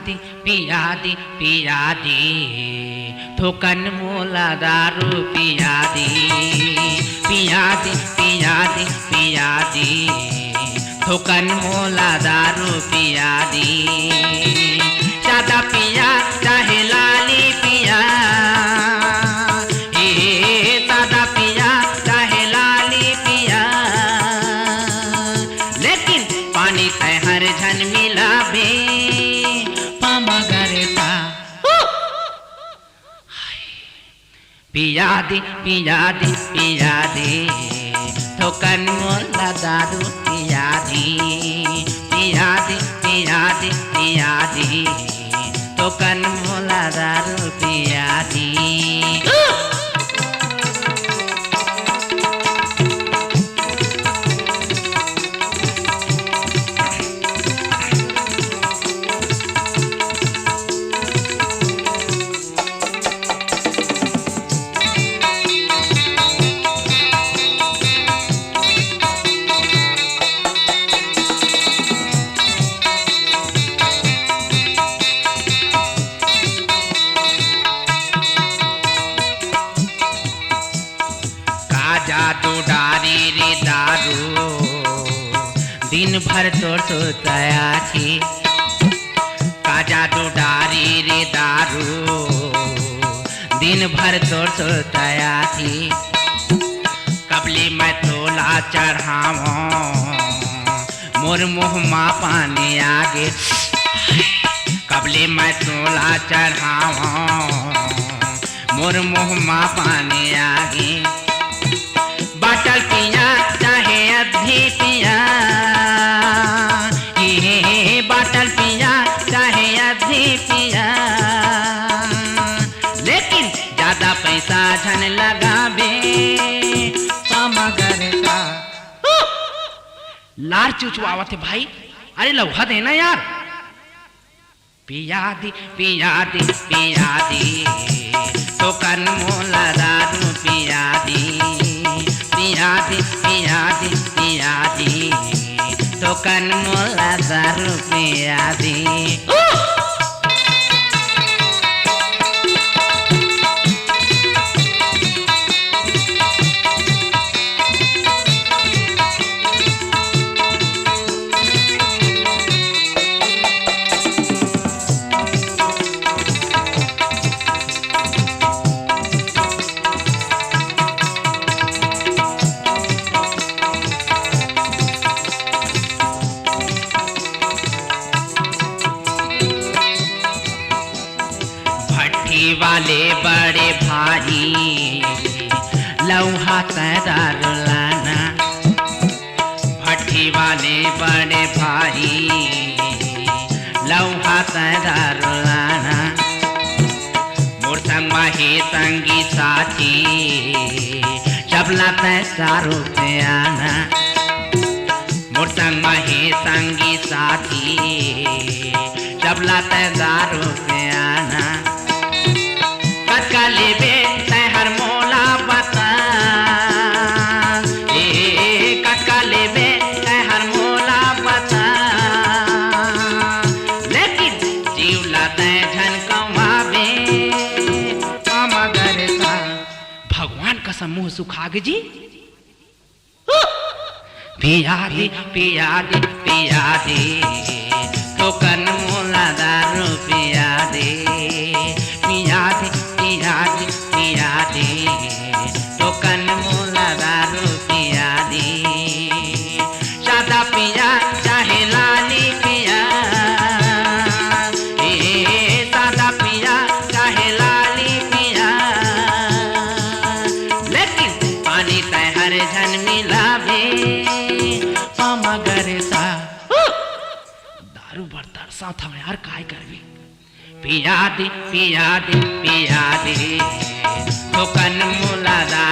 पिया दी थोकन मोला दारू पिया दी थोकन मोला दारू पिया दी ज्यादा पिया चाहे लाली पिया सादा पिया चाहे लाली पिया लेकिन पानी तय हर झन मिलावे पमगरता पिया दी थोकन मोला दारू पिया दी थोकन मोला दारू पिया दी जादू डारी रे दारू दिन भर तोड़ सोताया थी का जादू डारी रे दारू दिन भर तोड़ सोताया थी कबली मैं तोला चढ़ावो मोर मुँह मा पानी आगे कबली मैं तोला चढ़ावो मोर मुँह मा पानी आगे बाटल पिया चाहे अधी पिया बाटल पिया चाहे अधी पिया लेकिन ज्यादा पैसा झन लगावे पमगरता लार चुचवावत है भाई अरे लौहा देना यार पिया दी थोकन मोला दारू पिया दी थोकन मोला दारू पिया दी वाले बड़े भाई लौहा दारू लाना भट्टी वाले बड़े भाई लौहा दारू लाना मोर संग माहे संगी साथी चबला दारू पे आना मोर संग माहे संगी साथी चबला दारू पे आना लेबे हर मोला बता कटका लेबे हर मोला बता लेकिन जीवला झन कमावे पमगरता भगवान का समूह सुखाग जी पिया दे थोकन मोला दारू पिया दे थोकन मोला दारू पिया दी सादा पिया चाहे लाली पिया सादा पिया चाहे लाली पिया लेकिन पानी तय हर झन मिलावे पमगरता दारू भरता साथ यार काय करवी पिया दी थोकन मोला दारू